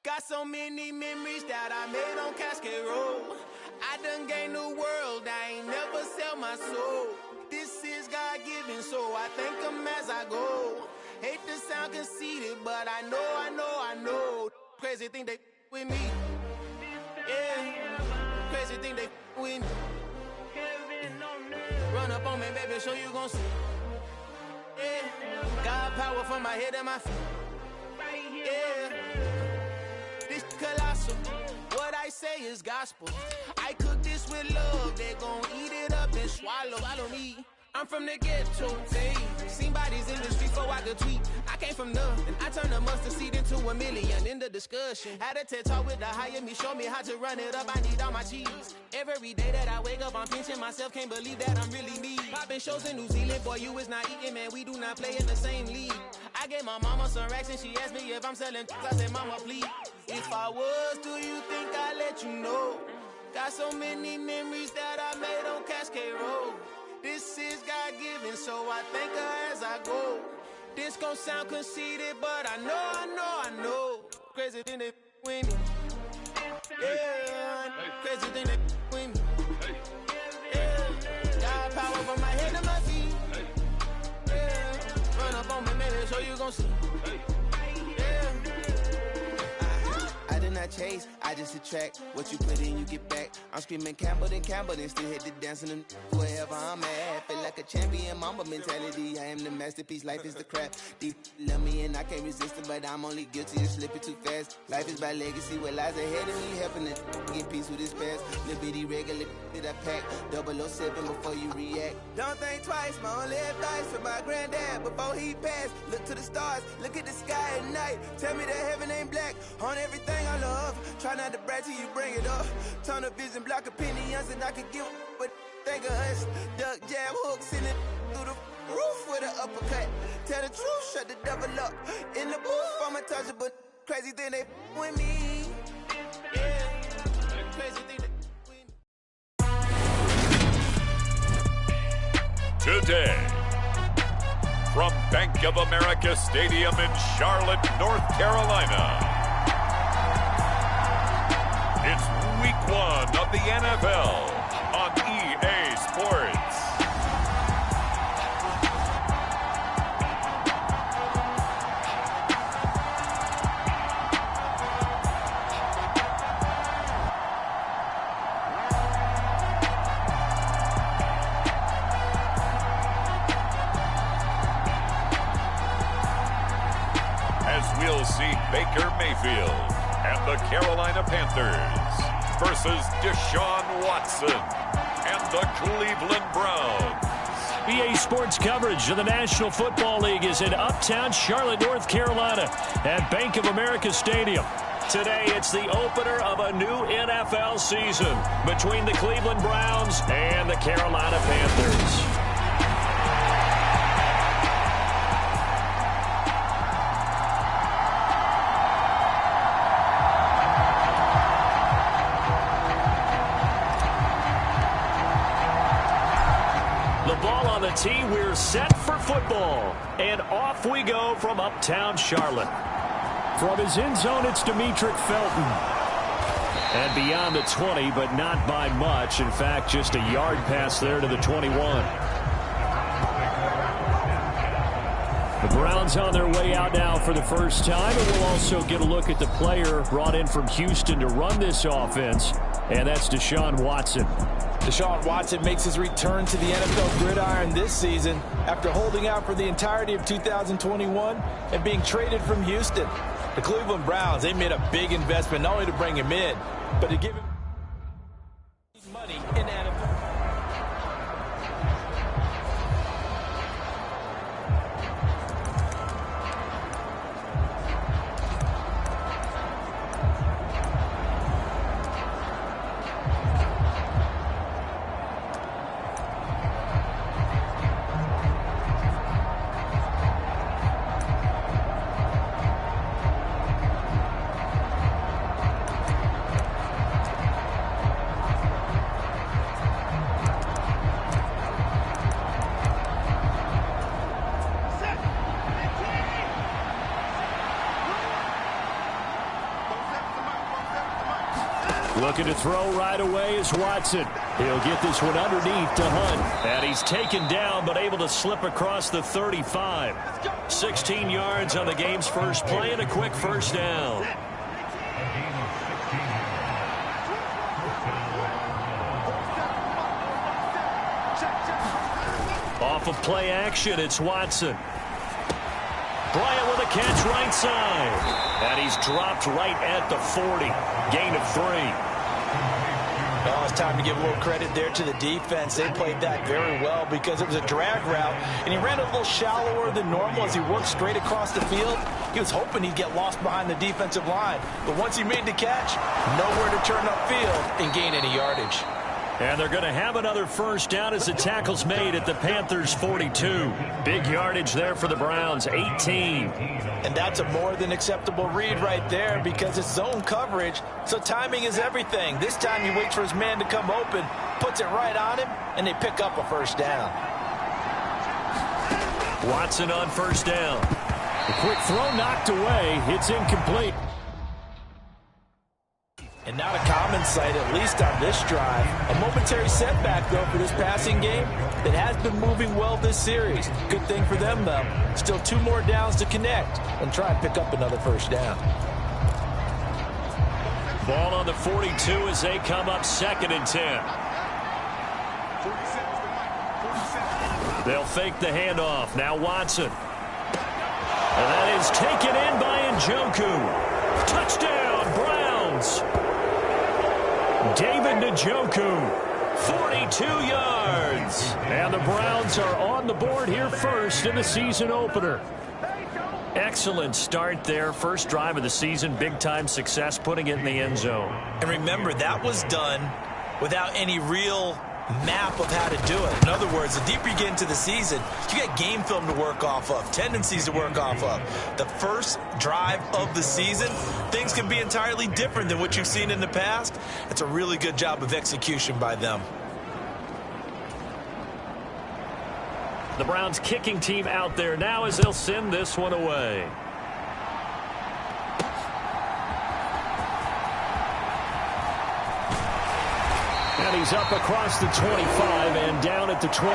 Got so many memories that I made on Cascade Road. I done gained the world, I ain't never sell my soul. This is God-given, so I thank him as I go. Hate to sound conceited, but I know. Crazy thing they with me. Yeah, crazy thing they with me. Run up on me, baby, so you gon' see. Yeah, God power from my head and my feet. Yeah. This colossal, what I say is gospel. I cook this with love, they gon' eat it up and swallow. Follow me, I'm from the ghetto, seen bodies in the street before I could tweet. I came from nothing, I turned a mustard seed into a million. In the discussion, had a TED talk with the higher me, show me how to run it up, I need all my cheese. Every day that I wake up, I'm pinching myself, can't believe that I'm really me. Popping shows in New Zealand, boy, you is not eating, man, we do not play in the same league. I gave my mama some racks and she asked me if I'm selling, I said, mama, please. If I was, do you think I'd let you know? Got so many memories that I made on Cascade Road. This is God-given, so I thank her as I go. This gon' sound conceited, but I know. Crazy thing they with me. Yeah, crazy thing they with me. Yeah, got power from my head to my feet. Yeah, run up on me, maybe, so you gon' see. Yeah. I did not chase, I just attract. What you put in, you get back. I'm screaming Campbell, then still hit the dancing and wherever I'm at. Feel like a champion, mamba mentality. I am the masterpiece, life is the crap. Deep love me and I can't resist it, but I'm only guilty of slipping too fast. Life is by legacy, what lies ahead of me, helping it get peace with this past. Little bitty regular that I pack, 007 before you react. Don't think twice, my only advice for my granddad before he passed. Look to the stars, look at the sky at night. Tell me that heaven ain't black on everything I love. Try not to brag till you bring it up. Tunnel vision, block opinions, and I could give but think of us. Duck jab hooks in it through the roof with an uppercut. Tell the truth, shut the devil up. In the booth, I'm untouchable. Crazy thing they with me. Yeah, crazy thing they with me. Today, from Bank of America Stadium in Charlotte, North Carolina, it's Week 1 of the NFL on EA Sports. As we'll see Baker Mayfield and the Carolina Panthers versus Deshaun Watson and the Cleveland Browns. EA Sports coverage of the National Football League is in uptown Charlotte, North Carolina at Bank of America Stadium. Today, it's the opener of a new NFL season between the Cleveland Browns and the Carolina Panthers. Tee, we're set for football, and off we go from uptown Charlotte. From his end zone, it's Demetric Felton. And beyond the 20, but not by much. In fact, just a yard pass there to the 21. The Browns on their way out now for the first time, and we'll also get a look at the player brought in from Houston to run this offense, and that's Deshaun Watson. Deshaun Watson makes his return to the NFL gridiron this season after holding out for the entirety of 2021 and being traded from Houston. The Cleveland Browns, they made a big investment not only to bring him in, but to give him money in NFL. Looking to throw right away is Watson. He'll get this one underneath to Hunt. And he's taken down but able to slip across the 35. 16 yards on the game's first play and a quick first down. Off of play action, it's Watson. Bryant with a catch right side. And he's dropped right at the 40. Gain of 3. Well, it's time to give a little credit there to the defense. They played that very well because it was a drag route, and he ran a little shallower than normal as he worked straight across the field. He was hoping he'd get lost behind the defensive line, but once he made the catch, nowhere to turn upfield and gain any yardage. And they're going to have another first down as the tackle's made at the Panthers' 42. Big yardage there for the Browns, 18. And that's a more than acceptable read right there because it's zone coverage, so timing is everything. This time he waits for his man to come open, puts it right on him, and they pick up a first down. Watson on first down. A quick throw knocked away. It's incomplete. And not a common sight, at least on this drive. A momentary setback, though, for this passing game that has been moving well this series. Good thing for them, though. Still 2 more downs to connect and try and pick up another first down. Ball on the 42 as they come up 2nd and 10. They'll fake the handoff. Now Watson. And that is taken in by Njoku. Touchdown, Browns. David Njoku, 42 yards. And the Browns are on the board here first in the season opener. Excellent start there. First drive of the season. Big-time success putting it in the end zone. And remember, that was done without any real map of how to do it. In other words, the deeper you get into the season, you get game film to work off of, tendencies to work off of. The first drive of the season, things can be entirely different than what you've seen in the past. It's a really good job of execution by them. The Browns kicking team out there now as they'll send this one away. And he's up across the 25 and down at the 28.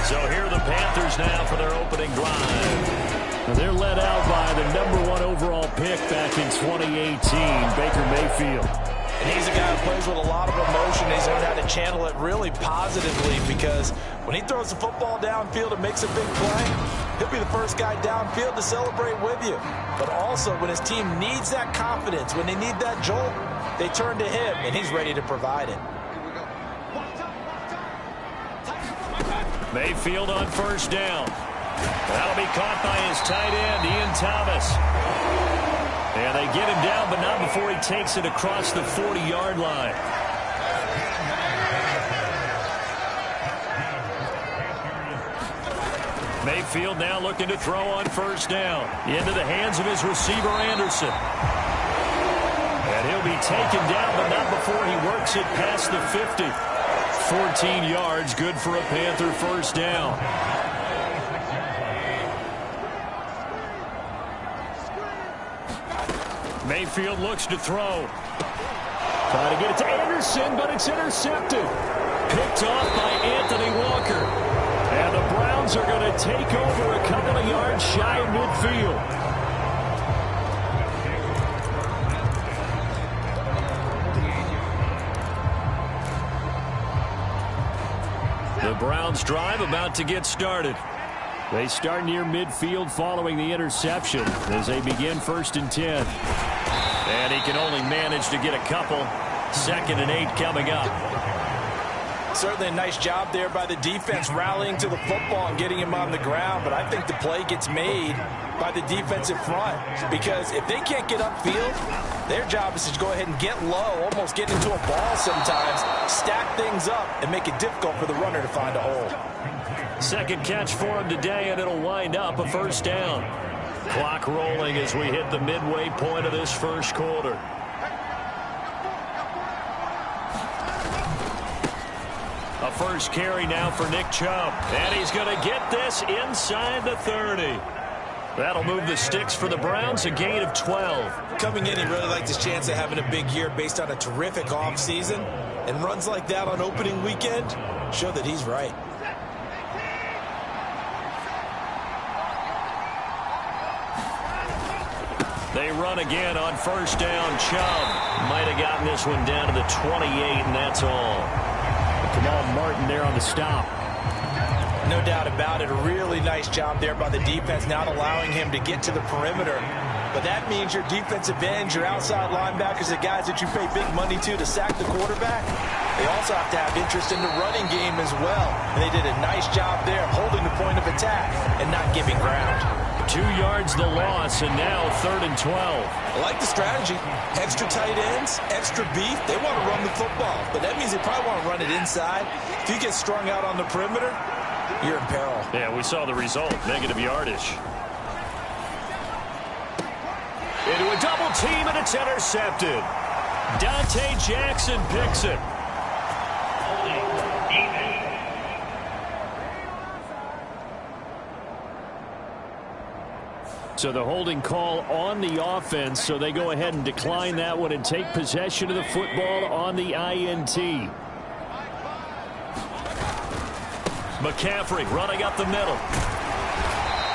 So here are the Panthers now for their opening drive. They're led out by the #1 overall pick back in 2018, Baker Mayfield. And he's a guy who plays with a lot of emotion. He's learned how to channel it really positively because when he throws the football downfield and makes a big play, he'll be the first guy downfield to celebrate with you. But also, when his team needs that confidence, when they need that jolt, they turn to him, and he's ready to provide it. Mayfield on first down. That'll be caught by his tight end, Ian Thomas. And they get him down, but not before he takes it across the 40-yard line. Mayfield now looking to throw on first down. Into the hands of his receiver, Anderson. And he'll be taken down, but not before he works it past the 50. 14 yards, good for a Panther first down. Mayfield looks to throw. Trying to get it to Anderson, but it's intercepted. Picked off by Anthony Walker. And the Browns are going to take over a couple of yards shy of midfield. The Browns drive about to get started. They start near midfield following the interception as they begin 1st and 10. And he can only manage to get a couple. 2nd and 8 coming up. Certainly a nice job there by the defense rallying to the football and getting him on the ground, but I think the play gets made by the defensive front because if they can't get upfield, their job is to go ahead and get low, almost get into a ball sometimes, stack things up, and make it difficult for the runner to find a hole. Second catch for him today, and it'll wind up a first down. Clock rolling as we hit the midway point of this first quarter. A first carry now for Nick Chubb. And he's going to get this inside the 30. That'll move the sticks for the Browns, a gain of 12. Coming in, he really liked his chance of having a big year based on a terrific offseason. And runs like that on opening weekend show that he's right. They run again on first down. Chubb might have gotten this one down to the 28, and that's all. Kamal Martin there on the stop. No doubt about it. A really nice job there by the defense, not allowing him to get to the perimeter. But that means your defensive ends, your outside linebackers, the guys that you pay big money to sack the quarterback, they also have to have interest in the running game as well. And they did a nice job there holding the point of attack and not giving ground. 2 yards the loss, and now 3rd and 12. I like the strategy. Extra tight ends, extra beef. They want to run the football, but that means they probably want to run it inside. If you get strung out on the perimeter, you're in peril. Yeah, we saw the result. Negative yardage. Into a double team, and it's intercepted. Dante Jackson picks it. So the holding call on the offense, so they go ahead and decline that one and take possession of the football on the INT. McCaffrey running up the middle.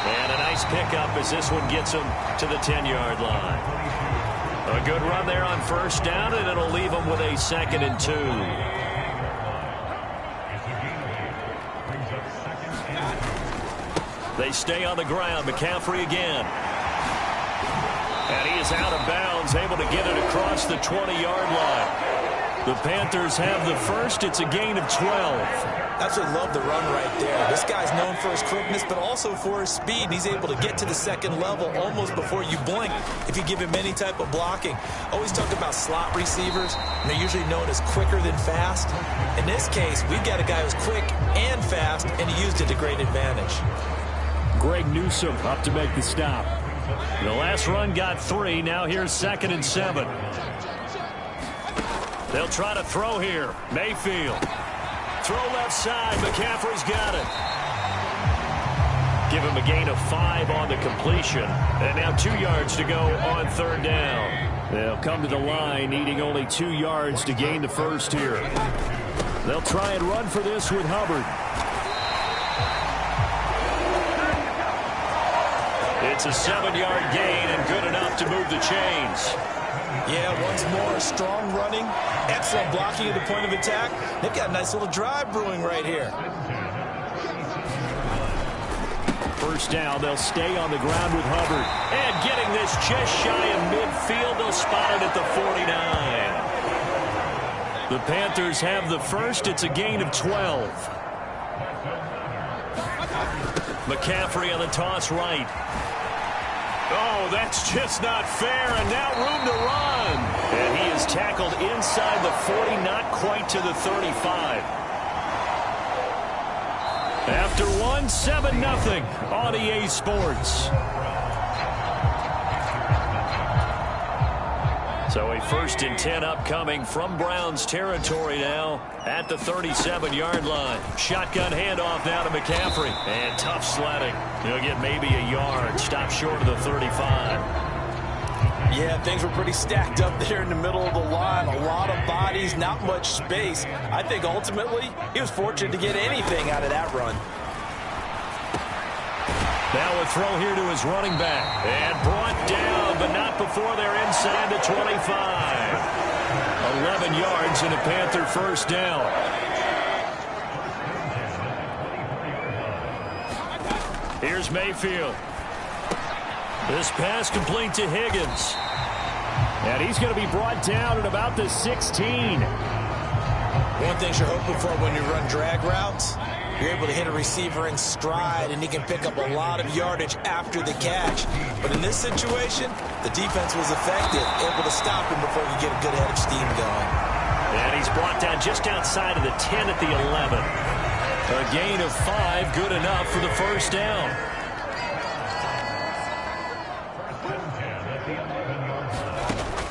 And a nice pickup as this one gets him to the 10-yard line. A good run there on first down, and it'll leave him with a 2nd and 2. They stay on the ground. McCaffrey again. And he is out of bounds, able to get it across the 20-yard line. The Panthers have the first. It's a gain of 12. Absolutely love the run right there. This guy's known for his quickness, but also for his speed. He's able to get to the second level almost before you blink if you give him any type of blocking. Always talk about slot receivers, and they're usually known as quicker than fast. In this case, we've got a guy who's quick and fast, and he used it to great advantage. Greg Newsome up to make the stop. The last run got 3. Now here's 2nd and 7. They'll try to throw here. Mayfield. Throw left side. McCaffrey's got it. Give him a gain of 5 on the completion. And now 2 yards to go on 3rd down. They'll come to the line needing only 2 yards to gain the first here. They'll try and run for this with Hubbard. It's a 7-yard gain and good enough to move the chains. Yeah, once more, strong running, excellent blocking at the point of attack. They've got a nice little drive brewing right here. First down, they'll stay on the ground with Hubbard. And getting this just shy of midfield, they'll spot it at the 49. The Panthers have the first. It's a gain of 12. McCaffrey on the toss right. Oh, that's just not fair, and now room to run. And he is tackled inside the 40, not quite to the 35. After 1, 7-0 on EA Sports. So a 1st and 10 upcoming from Browns territory now at the 37-yard line. Shotgun handoff now to McCaffrey. And tough sledding. He'll get maybe a yard. Stop short of the 35. Yeah, things were pretty stacked up there in the middle of the line. A lot of bodies, not much space. I think ultimately he was fortunate to get anything out of that run. Now a throw here to his running back. And brought down, but not before they're inside the 25. 11 yards and a Panther first down. Here's Mayfield. This pass complete to Higgins. And he's going to be brought down at about the 16. One thing you're hoping for when you run drag routes, you're able to hit a receiver in stride, and he can pick up a lot of yardage after the catch. But in this situation, the defense was effective, able to stop him before he could get a good head of steam going. And he's brought down just outside of the 10 at the 11. A gain of 5, good enough for the first down.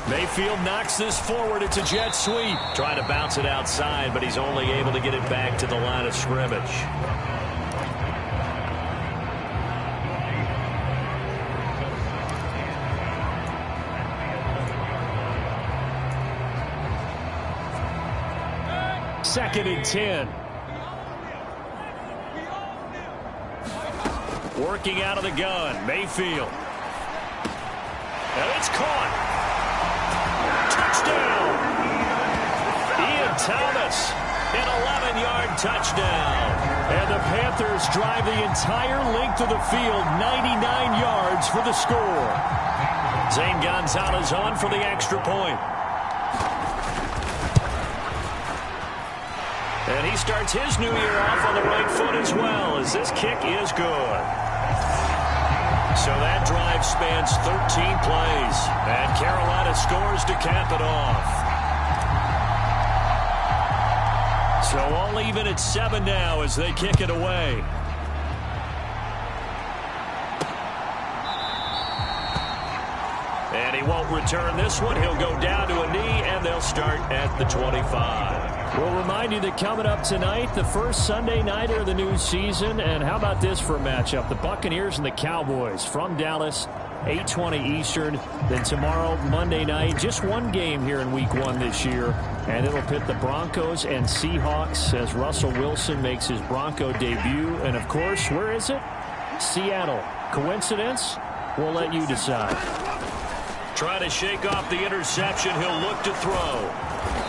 Mayfield knocks this forward. It's a jet sweep. Trying to bounce it outside, but he's only able to get it back to the line of scrimmage. 2nd and 10. Working out of the gun, Mayfield. And it's caught. Touchdown. Ian Thomas, an 11-yard touchdown. And the Panthers drive the entire length of the field, 99 yards for the score. Zane Gonzalez on for the extra point. And he starts his new year off on the right foot as well, as this kick is good. So that drive spans 13 plays, and Carolina scores to cap it off. So all even at 7 now as they kick it away. And he won't return this one. He'll go down to a knee, and they'll start at the 25. We'll remind you that coming up tonight, the first Sunday nighter of the new season. And how about this for a matchup? The Buccaneers and the Cowboys from Dallas, 8:20 Eastern. Then tomorrow, Monday night, just one game here in Week 1 this year. And it'll pit the Broncos and Seahawks as Russell Wilson makes his Bronco debut. And, of course, where is it? Seattle. Coincidence? We'll let you decide. Trying to shake off the interception. He'll look to throw.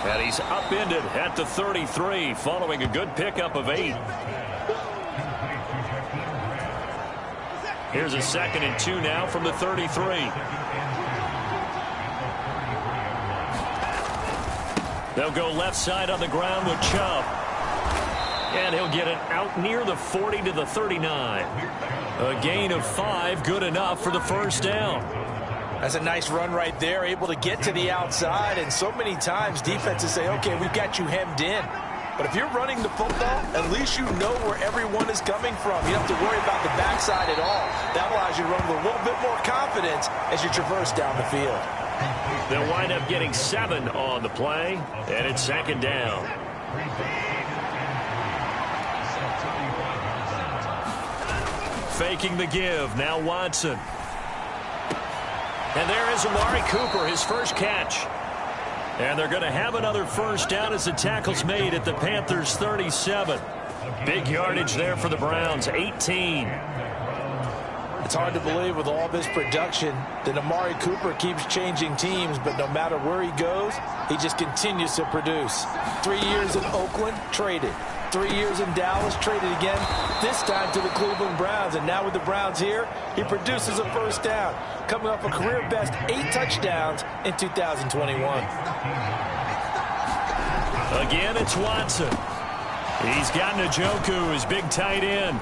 And he's upended at the 33 following a good pickup of 8. Here's a 2nd and 2 now from the 33. They'll go left side on the ground with Chubb. And he'll get it out near the 40 to the 39. A gain of 5, good enough for the first down. That's a nice run right there, able to get to the outside. And so many times defenses say, okay, we've got you hemmed in. But if you're running the football, at least you know where everyone is coming from. You don't have to worry about the backside at all. That allows you to run with a little bit more confidence as you traverse down the field. They'll wind up getting 7 on the play, and it's 2nd down. Faking the give, now Watson. And there is Amari Cooper, his first catch. And they're going to have another first down as the tackle's made at the Panthers' 37. Big yardage there for the Browns, 18. It's hard to believe with all of his production that Amari Cooper keeps changing teams, but no matter where he goes, he just continues to produce. 3 years in Oakland, traded. 3 years in Dallas, traded again, this time to the Cleveland Browns. And now with the Browns here, he produces a first down, coming off a career-best 8 touchdowns in 2021. Again, it's Watson. He's got Njoku, his big tight end.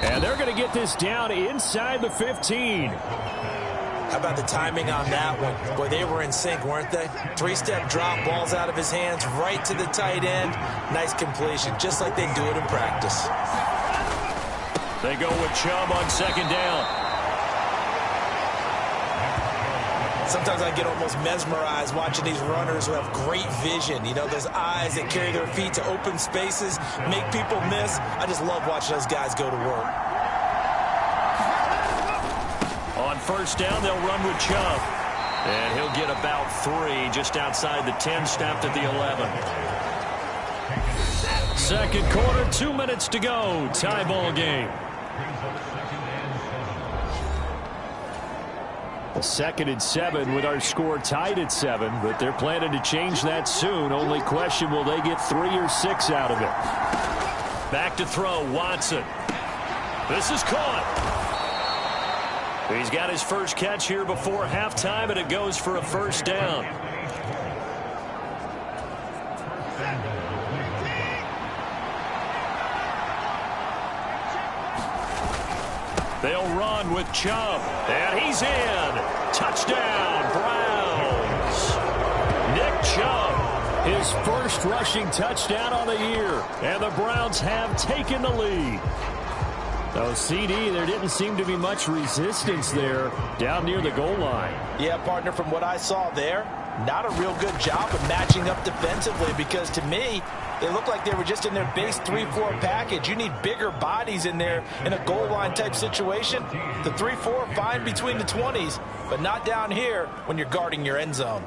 And they're going to get this down inside the 15. How about the timing on that one? Boy, they were in sync, weren't they? 3-step drop, balls out of his hands, right to the tight end. Nice completion, just like they do it in practice. They go with Chubb on 2nd down. Sometimes I get almost mesmerized watching these runners who have great vision. You know, those eyes that carry their feet to open spaces, make people miss. I just love watching those guys go to work. On first down, they'll run with Chubb. And he'll get about 3 just outside the 10, stopped at the 11. Second quarter, 2 minutes to go. Tie ball game. A 2nd and 7 with our score tied at 7, but they're planning to change that soon. Only question, will they get 3 or 6 out of it? Back to throw, Watson. This is caught. He's got his first catch here before halftime, and it goes for a first down. They'll run with Chubb, and he's in. Touchdown, Browns. Nick Chubb, his first rushing touchdown on the year, and the Browns have taken the lead. So, CD, there didn't seem to be much resistance there down near the goal line. Yeah, partner, from what I saw there, not a real good job of matching up defensively, because to me, they looked like they were just in their base 3-4 package. You need bigger bodies in there in a goal line type situation. The 3-4, fine between the 20s, but not down here when you're guarding your end zone.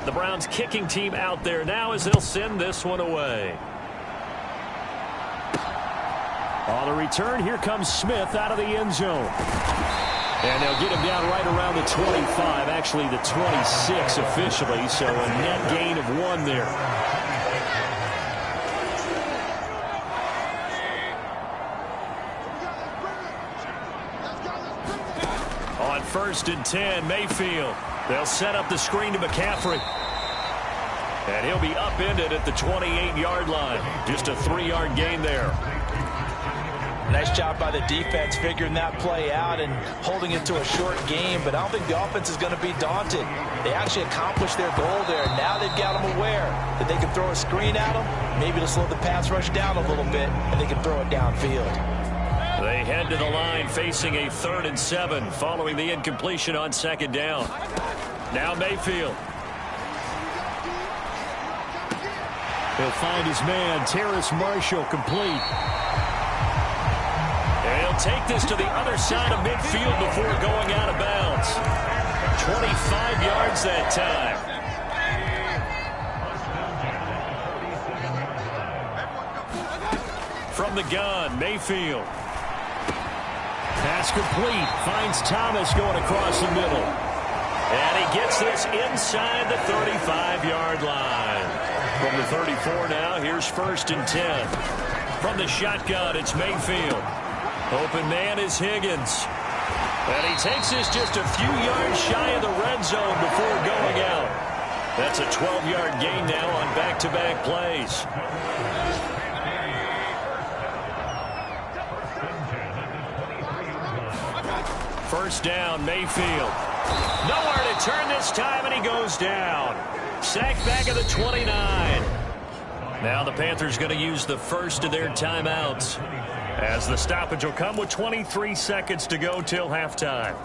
The Browns kicking team out there now as they'll send this one away. On the return, here comes Smith out of the end zone. And they'll get him down right around the 25, actually the 26 officially, so a net gain of 1 there. On 1st and 10, Mayfield. They'll set up the screen to McCaffrey. And he'll be upended at the 28-yard line. Just a 3-yard gain there. Nice job by the defense figuring that play out and holding it to a short game, but I don't think the offense is going to be daunted. They actually accomplished their goal there. Now they've got them aware that they can throw a screen at them, maybe to slow the pass rush down a little bit, and they can throw it downfield. They head to the line facing a 3rd and 7 following the incompletion on 2nd down. Now Mayfield. He'll find his man, Terrace Marshall, complete. And he'll take this to the other side of midfield before going out of bounds. 25 yards that time. From the gun, Mayfield. Pass complete. Finds Thomas going across the middle. And he gets this inside the 35-yard line. From the 34 now, here's 1st and 10. From the shotgun, it's Mayfield. Open man is Higgins. And he takes this just a few yards shy of the red zone before going out. That's a 12-yard gain now on back-to-back plays. First down, Mayfield. Nowhere to turn this time, and he goes down. Sacked back at the 29. Now the Panthers going to use the first of their timeouts, as the stoppage will come with 23 seconds to go till halftime.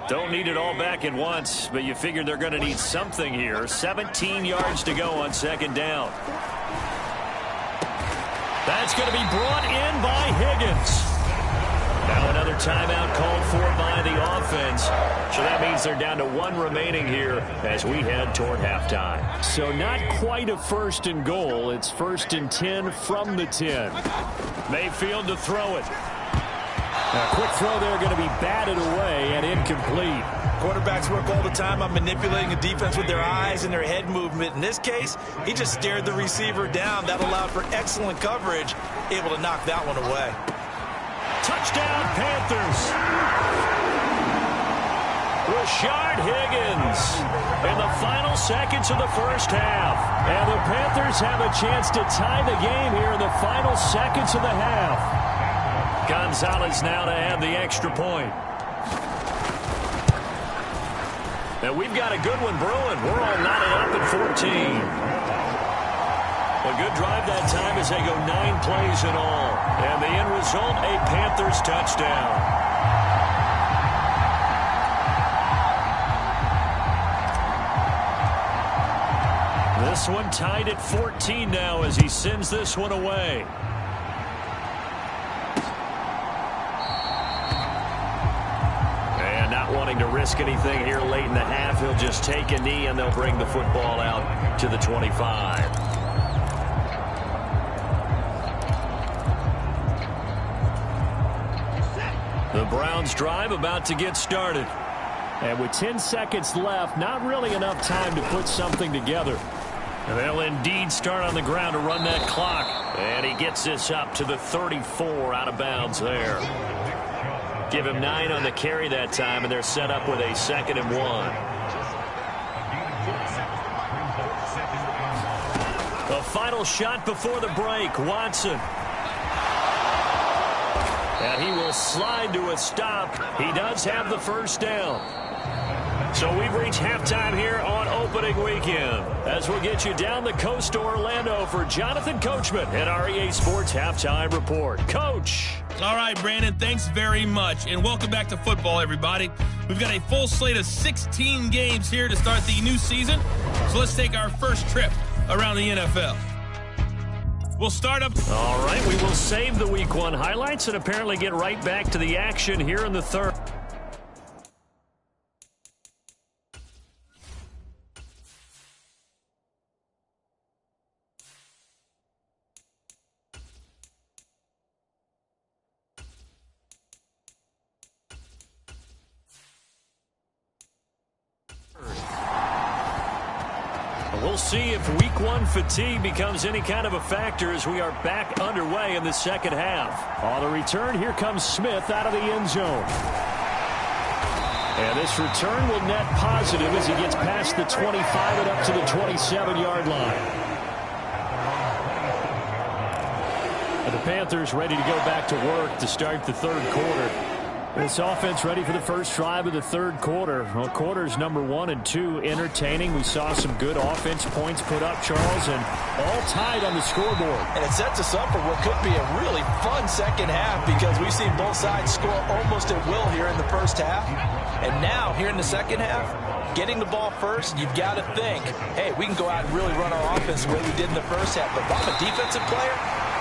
Don't need it all back at once, but you figure they're going to need something here. 17 yards to go on 2nd down. That's going to be brought in by Higgins. Now another timeout called for by the offense. So that means they're down to 1 remaining here as we head toward halftime. So not quite a 1st and goal. It's 1st and 10 from the 10. Mayfield to throw it. A quick throw there going to be batted away and incomplete. Quarterbacks work all the time on manipulating a defense with their eyes and their head movement. In this case, he just stared the receiver down. That allowed for excellent coverage, able to knock that one away. Touchdown, Panthers. Rashard Higgins in the final seconds of the first half. And the Panthers have a chance to tie the game here in the final seconds of the half. Gonzalez now to add the extra point. Now we've got a good one brewing. We're all knotted up at 14. A good drive that time as they go 9 plays in all. And the end result, a Panthers touchdown. This one tied at 14 now as he sends this one away. And not wanting to risk anything here late in the half, he'll just take a knee and they'll bring the football out to the 25. The Browns drive about to get started. And with 10 seconds left, not really enough time to put something together. And they'll indeed start on the ground to run that clock. And he gets this up to the 34 out of bounds there. Give him 9 on the carry that time, and they're set up with a 2nd and 1. The final shot before the break, Watson. And he will slide to a stop. He does have the first down. So we've reached halftime here on opening weekend, as we'll get you down the coast to Orlando for Jonathan Coachman and our EA Sports Halftime Report. Coach. All right, Brandon, thanks very much. And welcome back to football, everybody. We've got a full slate of 16 games here to start the new season. So let's take our first trip around the NFL. We'll start up. All right, we will save the Week 1 highlights and apparently get right back to the action here in the third. We'll see if week one fatigue becomes any kind of a factor as we are back underway in the second half. On the return, here comes Smith out of the end zone. And this return will net positive as he gets past the 25 and up to the 27-yard line. And the Panthers ready to go back to work to start the third quarter. This offense ready for the first drive of the third quarter. Well, quarters number 1 and 2 entertaining. We saw some good offense points put up, Charles, and all tied on the scoreboard. And it sets us up for what could be a really fun second half because we've seen both sides score almost at will here in the first half. And now, here in the second half, getting the ball first, you've got to think, hey, we can go out and really run our offense the way we did in the first half. But if I'm a defensive player,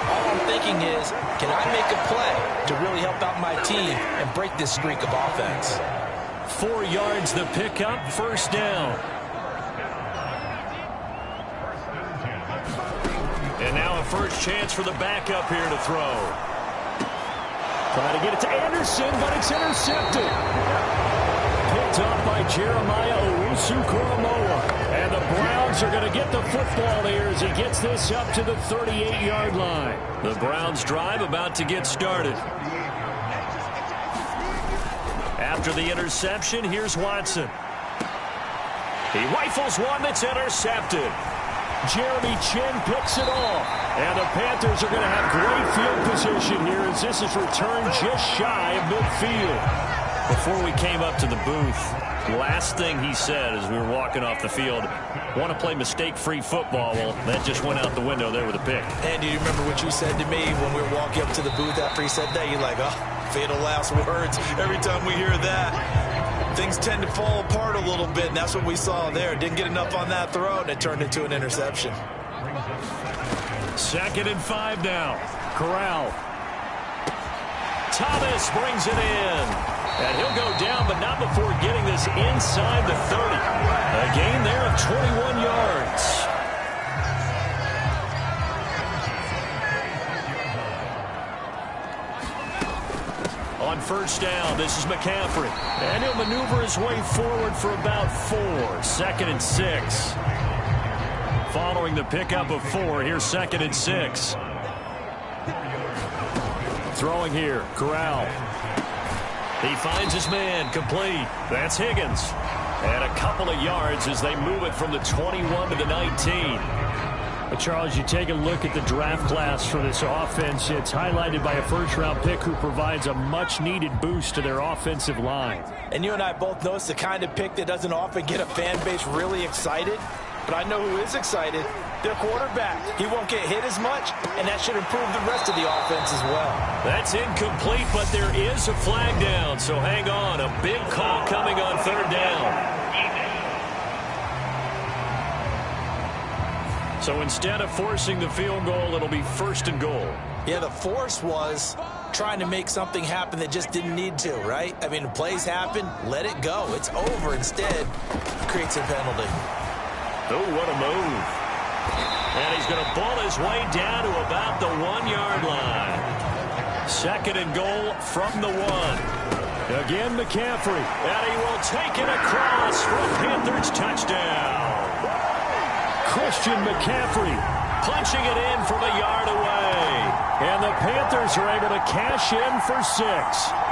all I'm thinking is, can I make a play to really help out my team and break this streak of offense? 4 yards the pickup, first down. And now a first chance for the backup here to throw. Trying to get it to Anderson, but it's intercepted. Picked up by Jeremiah Owusu-Koramoah. And the Browns are going to get the football here as he gets this up to the 38-yard line. The Browns drive about to get started. After the interception, here's Watson. He rifles one that's intercepted. Jeremy Chin picks it off. And the Panthers are going to have great field position here as this is returned just shy of midfield. Before we came up to the booth, last thing he said as we were walking off the field, want to play mistake-free football. Well, that just went out the window there with a pick. And do you remember what you said to me when we were walking up to the booth after he said that? You're like, oh, fatal last words. Every time we hear that, things tend to fall apart a little bit, and that's what we saw there. Didn't get enough on that throw, and it turned into an interception. 2nd and 5 now. Corral. Thomas brings it in. And he'll go down, but not before getting this inside the 30. A gain there of 21 yards. On first down, this is McCaffrey. And he'll maneuver his way forward for about 4. 2nd and 6. Following the pickup of 4, here's 2nd and 6. Throwing here, Corral. He finds his man, complete. That's Higgins. And a couple of yards as they move it from the 21 to the 19. But Charles, you take a look at the draft class for this offense. It's highlighted by a first-round pick who provides a much-needed boost to their offensive line. And you and I both know it's the kind of pick that doesn't often get a fan base really excited. But I know who is excited. Their quarterback. He won't get hit as much, and that should improve the rest of the offense as well. That's incomplete, but there is a flag down, so hang on. A big call coming on 3rd down. So instead of forcing the field goal, it'll be 1st and goal. Yeah, the force was trying to make something happen that just didn't need to, right? I mean, plays happen, let it go. It's over. Instead, creates a penalty. Oh, what a move. And he's going to ball his way down to about the 1-yard line. 2nd and goal from the 1. Again, McCaffrey. And he will take it across for a Panthers touchdown. Christian McCaffrey punching it in from a yard away. And the Panthers are able to cash in for 6.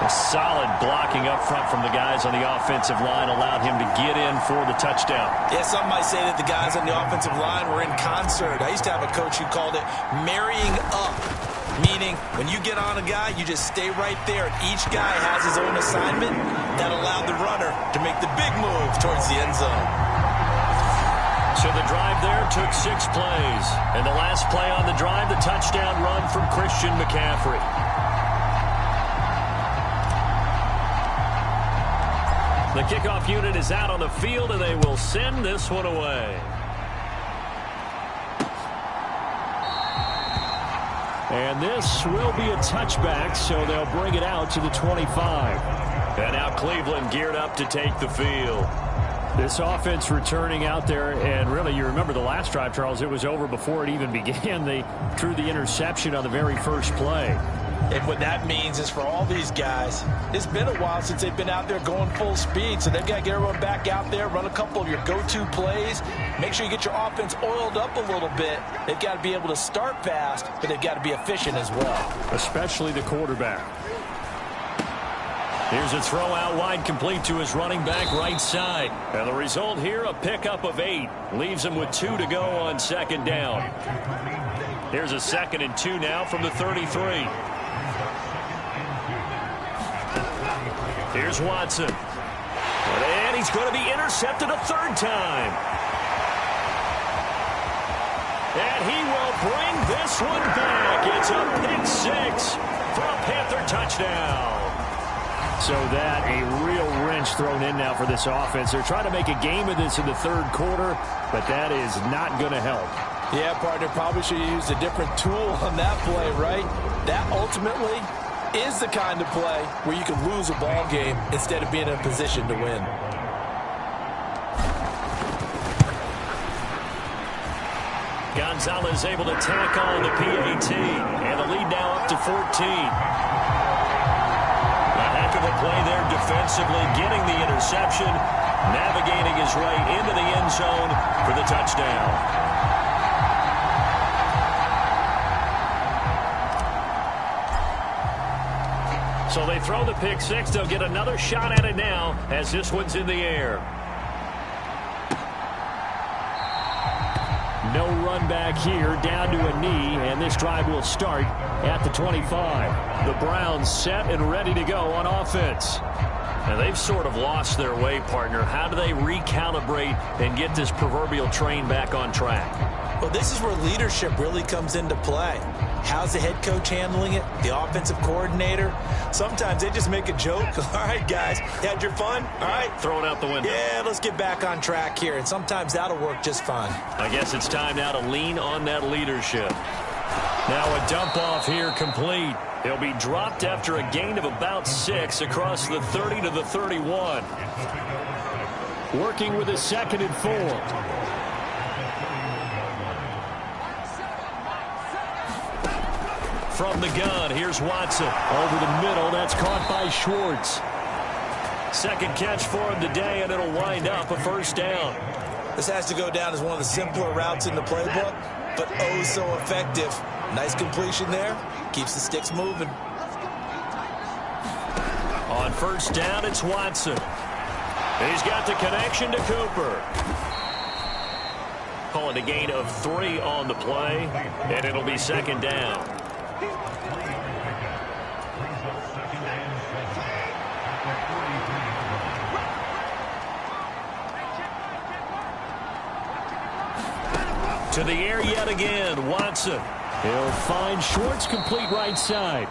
A solid blocking up front from the guys on the offensive line allowed him to get in for the touchdown. Yeah, some might say that the guys on the offensive line were in concert. I used to have a coach who called it marrying up, meaning when you get on a guy, you just stay right there. And each guy has his own assignment that allowed the runner to make the big move towards the end zone. So the drive there took 6 plays. And the last play on the drive, the touchdown run from Christian McCaffrey. The kickoff unit is out on the field, and they will send this one away. And this will be a touchback, so they'll bring it out to the 25. And now Cleveland geared up to take the field. This offense returning out there, and really, you remember the last drive, Charles, it was over before it even began. They threw the interception on the very first play. And what that means is for all these guys, it's been a while since they've been out there going full speed, so they've got to get everyone back out there, run a couple of your go-to plays, make sure you get your offense oiled up a little bit. They've got to be able to start fast, but they've got to be efficient as well. Especially the quarterback. Here's a throw out wide, complete to his running back right side. And the result here, a pickup of 8. Leaves him with 2 to go on second down. Here's a 2nd and 2 now from the 33. Here's Watson. And he's going to be intercepted a 3rd time. And he will bring this one back. It's a pick 6 for a Panther touchdown. So that a real wrench thrown in now for this offense. They're trying to make a game of this in the 3rd quarter, but that is not going to help. Yeah, partner, probably should have used a different tool on that play, right? That ultimately is the kind of play where you can lose a ball game instead of being in a position to win. Gonzalez able to tack on the PAT, and the lead now up to 14. A heck of a play there defensively, getting the interception, navigating his way into the end zone for the touchdown. So they throw the pick 6. They'll get another shot at it now as this one's in the air. No run back here, down to a knee, and this drive will start at the 25. The Browns set and ready to go on offense. And they've sort of lost their way, partner. How do they recalibrate and get this proverbial train back on track? Well, this is where leadership really comes into play. How's the head coach handling it? The offensive coordinator? Sometimes they just make a joke. All right, guys, you had your fun? All right. Throw it out the window. Yeah, let's get back on track here. And sometimes that'll work just fine. I guess it's time now to lean on that leadership. Now a dump off here complete. He'll be dropped after a gain of about 6 across the 30 to the 31. Working with a 2nd and 4. From the gun, here's Watson. Over the middle, that's caught by Schwartz. 2nd catch for him today, and it'll wind up a 1st down. This has to go down as one of the simpler routes in the playbook, but oh so effective. Nice completion there. Keeps the sticks moving. On 1st down, it's Watson. He's got the connection to Cooper. Calling a gain of 3 on the play, and it'll be 2nd down. To the air yet again, Watson. He'll find Schwartz complete right side.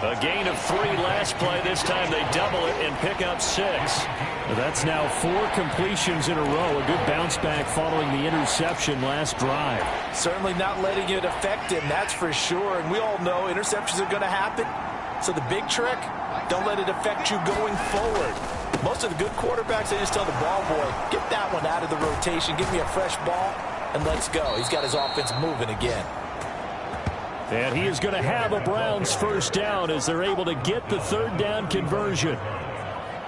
A gain of 3 last play. This time they double it and pick up 6. That's now 4 completions in a row. A good bounce back following the interception last drive. Certainly not letting it affect him, that's for sure. And we all know interceptions are going to happen. So the big trick, don't let it affect you going forward. Most of the good quarterbacks, they just tell the ball boy, get that one out of the rotation, give me a fresh ball, and let's go. He's got his offense moving again. And he is going to have a Browns 1st down as they're able to get the 3rd down conversion.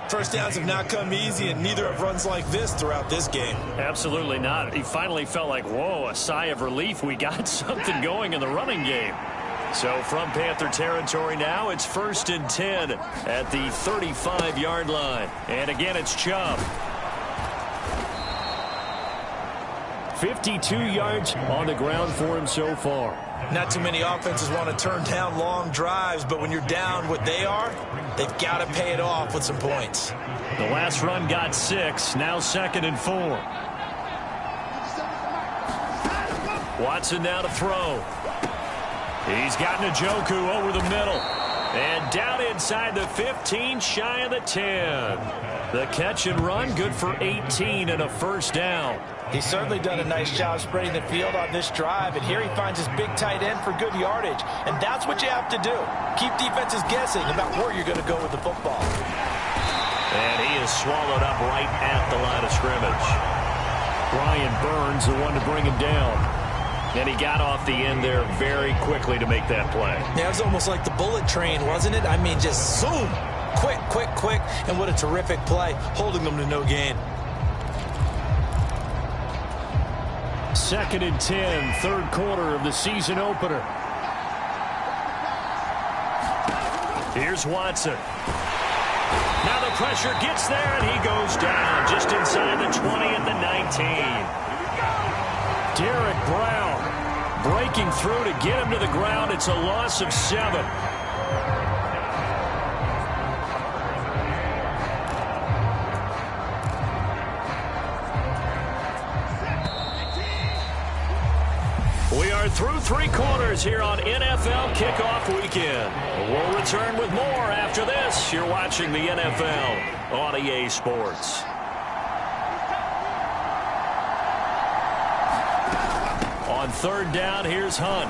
First downs have not come easy, and neither have runs like this throughout this game. Absolutely not. He finally felt like, whoa, a sigh of relief. We got something going in the running game. So from Panther territory now, it's 1st and 10 at the 35-yard line. And again, it's Chubb. 52 yards on the ground for him so far. Not too many offenses want to turn down long drives, but when you're down what they are, they've got to pay it off with some points. The last run got 6, now 2nd and 4. Watson now to throw. He's got Njoku over the middle. And down inside the 15, shy of the 10. The catch and run, good for 18 and a 1st down. He's certainly done a nice job spreading the field on this drive, and here he finds his big tight end for good yardage. And that's what you have to do. Keep defenses guessing about where you're going to go with the football. And he is swallowed up right at the line of scrimmage. Brian Burns, the one to bring him down. And he got off the end there very quickly to make that play. Yeah, it was almost like the bullet train, wasn't it? I mean, just zoom. Quick, quick, quick. And what a terrific play, holding them to no gain. 2nd and 10, third quarter of the season opener. Here's Watson. Now the pressure gets there, and he goes down just inside the 20 at the 19. Derek Brown breaking through to get him to the ground. It's a loss of 7. We are through 3 quarters here on NFL Kickoff Weekend. We'll return with more after this. You're watching the NFL on EA Sports. On 3rd down, here's Hunt.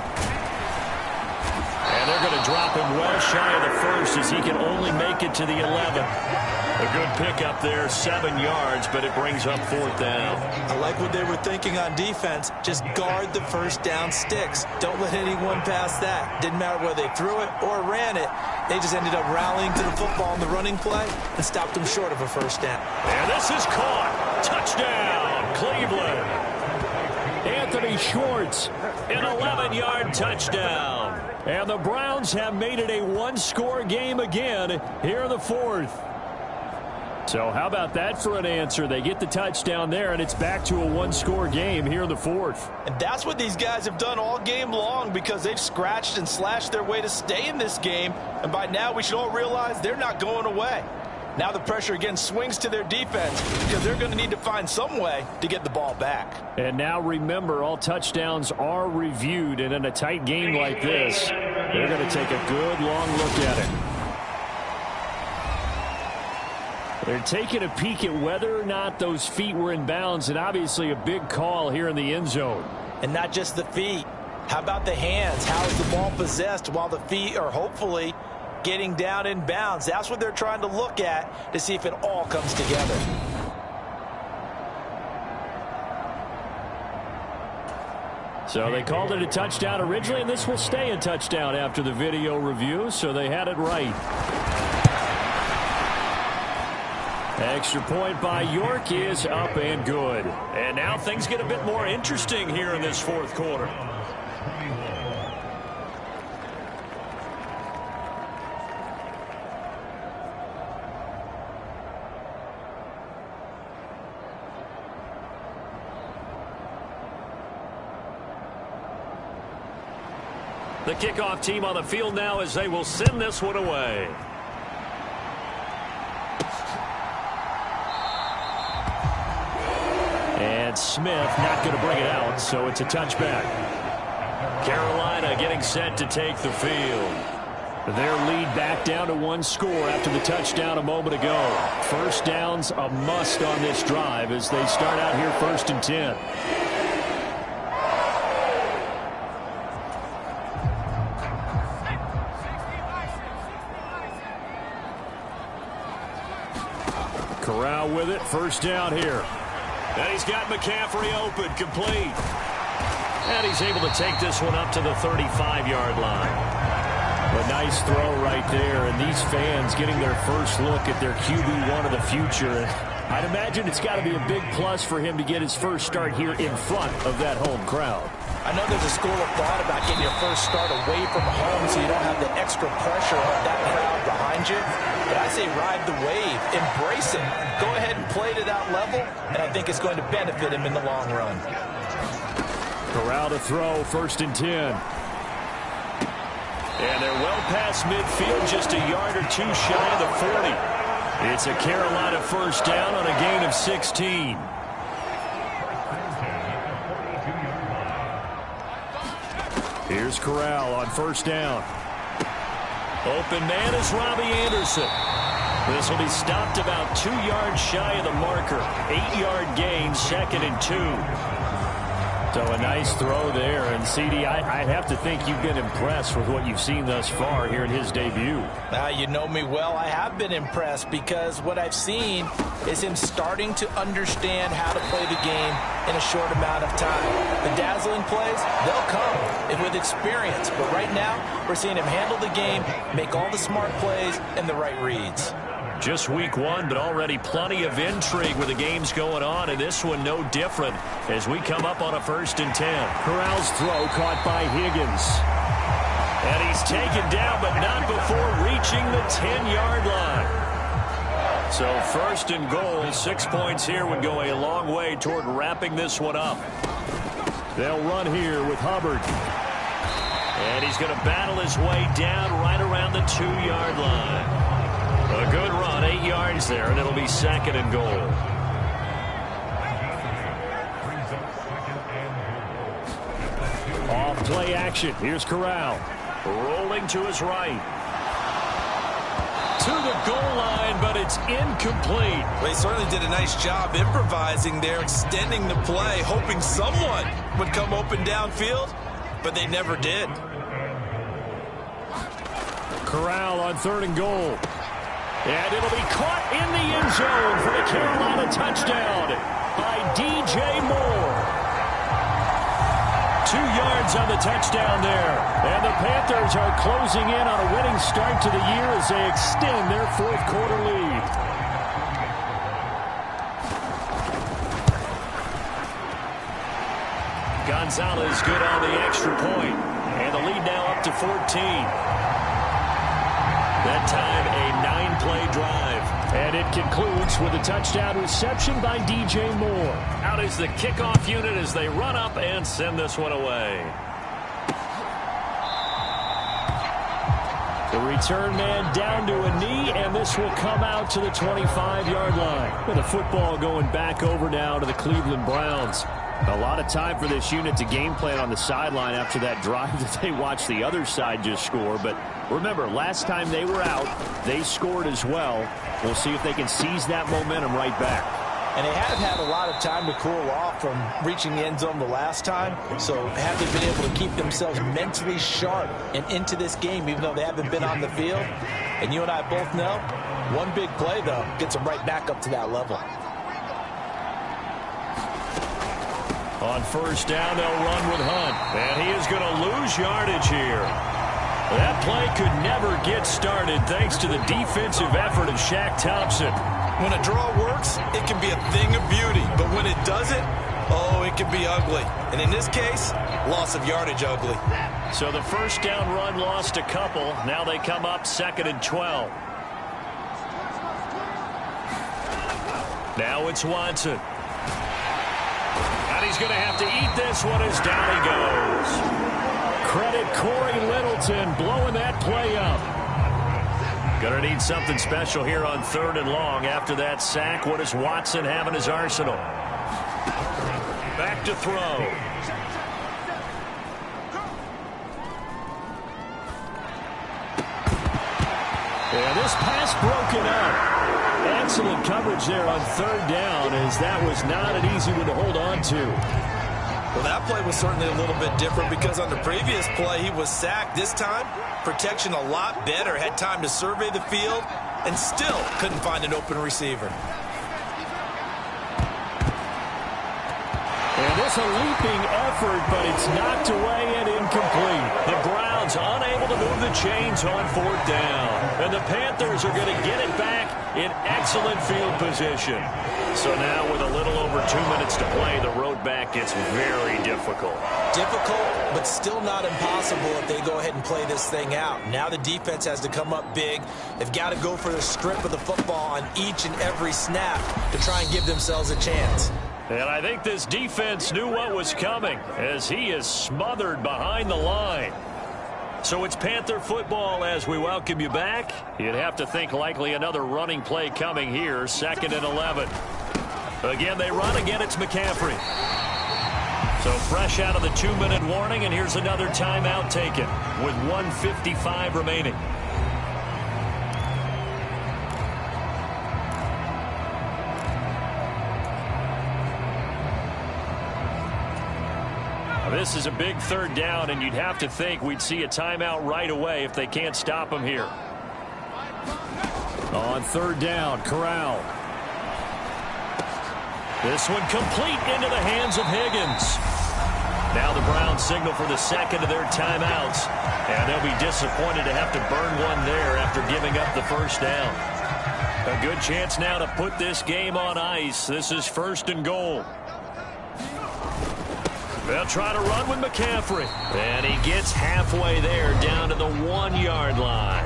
And they're going to drop him well shy of the 1st as he can only make it to the 11. A good pickup there, 7 yards, but it brings up 4th down. I like what they were thinking on defense. Just guard the 1st down sticks. Don't let anyone pass that. Didn't matter whether they threw it or ran it. They just ended up rallying to the football in the running play and stopped them short of a 1st down. And this is caught. Touchdown, Cleveland. Anthony Schwartz, an 11-yard touchdown. And the Browns have made it a 1-score game again here in the 4th. So how about that for an answer? They get the touchdown there, and it's back to a 1-score game here in the 4th. And that's what these guys have done all game long, because they've scratched and slashed their way to stay in this game. And by now we should all realize they're not going away. Now the pressure again swings to their defense, because they're going to need to find some way to get the ball back. And now remember, all touchdowns are reviewed, and in a tight game like this, they're going to take a good long look at it. They're taking a peek at whether or not those feet were in bounds, and obviously a big call here in the end zone. And not just the feet. How about the hands? How is the ball possessed while the feet are hopefully getting down in bounds? That's what they're trying to look at to see if it all comes together. So they called it a touchdown originally, and this will stay a touchdown after the video review, so they had it right. Extra point by York is up and good. And now things get a bit more interesting here in this 4th quarter. The kickoff team on the field now as they will send this one away. And Smith not going to bring it out, so it's a touchback. Carolina getting set to take the field. Their lead back down to 1 score after the touchdown a moment ago. 1st down's a must on this drive as they start out here 1st and 10. Corral with it, 1st down here. And he's got McCaffrey open, complete. And he's able to take this one up to the 35-yard line. A nice throw right there, and these fans getting their first look at their QB1 of the future. I'd imagine it's got to be a big plus for him to get his first start here in front of that home crowd. I know there's a school of thought about getting your first start away from home so you don't have the extra pressure of that crowd behind you. But I say ride the wave, embrace it, go ahead and play to that level, and I think it's going to benefit him in the long run. Corral to throw, 1st and 10. And they're well past midfield, just a yard or 2 shy of the 40. It's a Carolina 1st down on a gain of 16. Here's Corral on 1st down. Open man is Robbie Anderson. This will be stopped about 2 yards shy of the marker. 8-yard gain, 2nd and 2. So a nice throw there. And, CD, I have to think you've been impressed with what you've seen thus far here in his debut. You know me well. I have been impressed because what I've seen is him starting to understand how to play the game in a short amount of time. The dazzling plays, they'll come with experience. But right now, we're seeing him handle the game, make all the smart plays, and the right reads. Just week one, but already plenty of intrigue with the games going on, and this one no different as we come up on a 1st and 10. Corral's throw caught by Higgins. And he's taken down, but not before reaching the 10-yard line. So 1st and goal, 6 points here would go a long way toward wrapping this one up. They'll run here with Hubbard. And he's going to battle his way down right around the 2-yard line. A good run, 8 yards there, and it'll be 2nd and goal. Off play action. Here's Corral. Rolling to his right. To the goal line, but it's incomplete. Well, he certainly did a nice job improvising there, extending the play, hoping someone would come open downfield, but they never did. Corral on 3rd and goal. And it'll be caught in the end zone for the Carolina touchdown by DJ Moore. 2 yards on the touchdown there. And the Panthers are closing in on a winning start to the year as they extend their 4th quarter lead. Gonzalez good on the extra point. And the lead now up to 14. That time, a 9-play drive. And it concludes with a touchdown reception by DJ Moore. Out is the kickoff unit as they run up and send this one away. The return man down to a knee, and this will come out to the 25-yard line. With the football going back over now to the Cleveland Browns. A lot of time for this unit to game plan on the sideline after that drive that they watched the other side just score. But remember, last time they were out, they scored as well. We'll see if they can seize that momentum right back. And they haven't had a lot of time to cool off from reaching the end zone the last time. So have they been able to keep themselves mentally sharp and into this game, even though they haven't been on the field? And you and I both know, one big play, though, gets them right back up to that level. On 1st down, they'll run with Hunt. And he is going to lose yardage here. That play could never get started thanks to the defensive effort of Shaq Thompson. When a draw works, it can be a thing of beauty. But when it doesn't, oh, it can be ugly. And in this case, loss of yardage ugly. So the 1st down run lost a couple. Now they come up 2nd and 12. Now it's Watson. And he's going to have to eat this one as down he goes. Credit Corey Littleton blowing that play up. Going to need something special here on 3rd and long. After that sack, what does Watson have in his arsenal? Back to throw. And this pass broken up. Excellent coverage there on 3rd down, as that was not an easy one to hold on to. Well, that play was certainly a little bit different because on the previous play, he was sacked. This time, protection a lot better. Had time to survey the field and still couldn't find an open receiver. And this a leaping effort, but it's knocked away and incomplete. The Browns unable to move the chains on 4th down. And the Panthers are going to get it back in excellent field position. So now with a little over 2 minutes to play, the road back gets very difficult. Difficult, but still not impossible if they go ahead and play this thing out. Now the defense has to come up big. They've got to go for the strip of the football on each and every snap to try and give themselves a chance. And I think this defense knew what was coming as he is smothered behind the line. So it's Panther football as we welcome you back. You'd have to think likely another running play coming here, 2nd and 11. Again, they run. Again, it's McCaffrey. So fresh out of the 2-minute warning, and here's another timeout taken with 1:55 remaining. This is a big third down, and you'd have to think we'd see a timeout right away if they can't stop them here. On third down, Corral. This one complete into the hands of Higgins. Now the Browns signal for the second of their timeouts, and they'll be disappointed to have to burn one there after giving up the first down. A good chance now to put this game on ice. This is 1st and goal. They'll try to run with McCaffrey. And he gets halfway there down to the 1-yard line.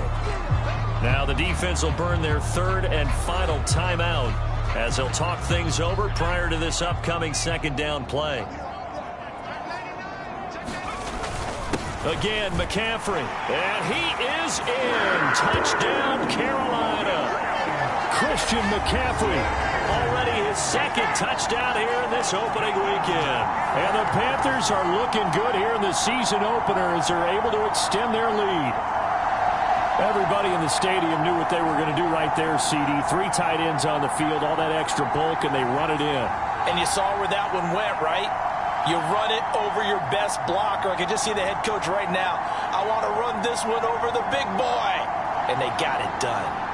Now the defense will burn their third and final timeout as they'll talk things over prior to this upcoming second down play. Again, McCaffrey. And he is in. Touchdown, Carolina. Christian McCaffrey, already his second touchdown here in this opening weekend. And the Panthers are looking good here in the season opener as they're able to extend their lead. Everybody in the stadium knew what they were going to do right there, CD. 3 tight ends on the field, all that extra bulk, and they run it in. And you saw where that one went, right? You run it over your best blocker. I can just see the head coach right now. I want to run this one over the big boy. And they got it done.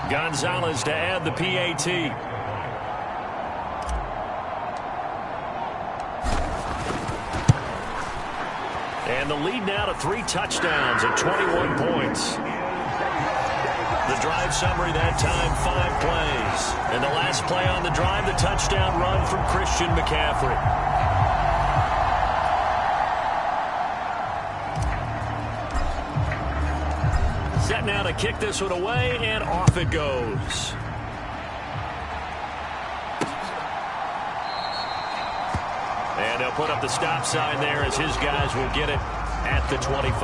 Gonzalez to add the PAT. And the lead now to 3 touchdowns and 21 points. The drive summary that time, 5 plays. And the last play on the drive, the touchdown run from Christian McCaffrey. Set now to kick this one away, and off it goes. And they'll put up the stop sign there as his guys will get it at the 25.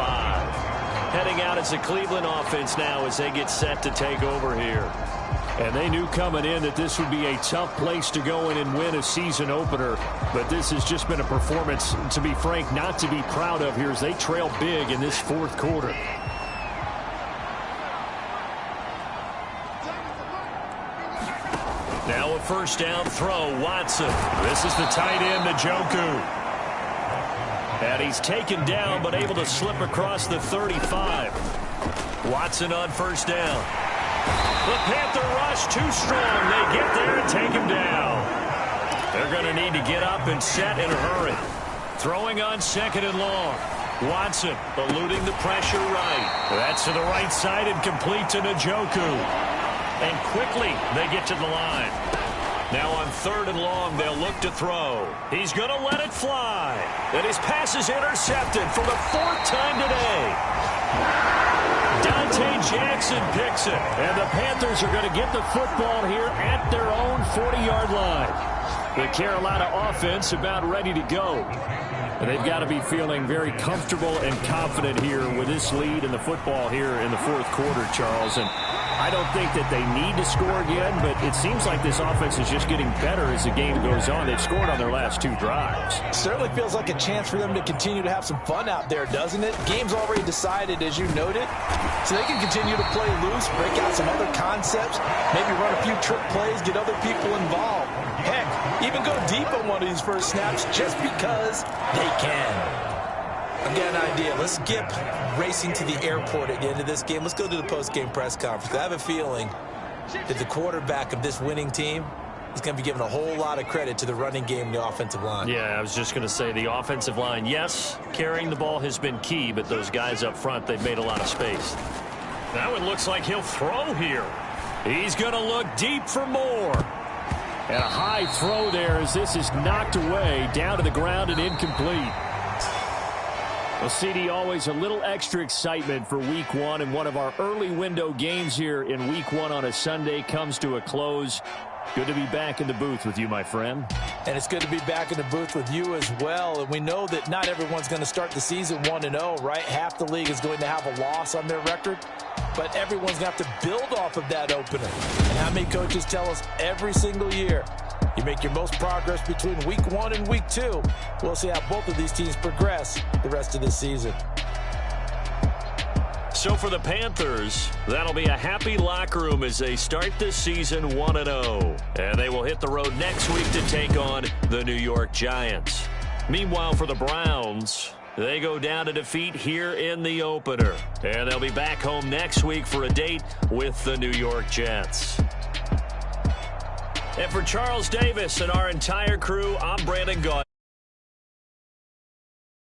Heading out as the Cleveland offense now as they get set to take over here. And they knew coming in that this would be a tough place to go in and win a season opener. But this has just been a performance, to be frank, not to be proud of here as they trail big in this 4th quarter. Now a first down throw, Watson. This is the tight end, Njoku. And he's taken down but able to slip across the 35. Watson on first down. The Panther rush too strong. They get there and take him down. They're going to need to get up and set in a hurry. Throwing on 2nd and long. Watson eluding the pressure right. That's to the right side and complete to Njoku. And quickly they get to the line. Now on 3rd and long, they'll look to throw. He's going to let it fly. And his pass is intercepted for the 4th time today. Dante Jackson picks it. And the Panthers are going to get the football here at their own 40-yard line. The Carolina offense about ready to go. And they've got to be feeling very comfortable and confident here with this lead in the football here in the 4th quarter, Charles. And I don't think that they need to score again, but it seems like this offense is just getting better as the game goes on. They've scored on their last 2 drives. Certainly feels like a chance for them to continue to have some fun out there, doesn't it? Game's already decided, as you noted, so they can continue to play loose, break out some other concepts, maybe run a few trick plays, get other people involved. Heck, even go deep on one of these first snaps just because they can. I've got an idea. Let's skip racing to the airport at the end of this game. Let's go to the post-game press conference. I have a feeling that the quarterback of this winning team is going to be given a whole lot of credit to the running game and the offensive line. Yeah, I was just going to say the offensive line, yes, carrying the ball has been key, but those guys up front, they've made a lot of space. That one looks like he'll throw here. He's going to look deep for more. And a high throw there as this is knocked away, down to the ground and incomplete. Well, CD, always a little extra excitement for Week 1, and one of our early window games here in Week 1 on a Sunday comes to a close. Good to be back in the booth with you, my friend. And it's good to be back in the booth with you as well. And we know that not everyone's going to start the season 1-0, right? Half the league is going to have a loss on their record. But everyone's going to have to build off of that opener. And how many coaches tell us every single year, you make your most progress between Week 1 and Week 2. We'll see how both of these teams progress the rest of this season. So for the Panthers, that'll be a happy locker room as they start this season 1-0. And they will hit the road next week to take on the New York Giants. Meanwhile, for the Browns, they go down to defeat here in the opener. And they'll be back home next week for a date with the New York Jets. And for Charles Davis and our entire crew, I'm Brandon Gaudin.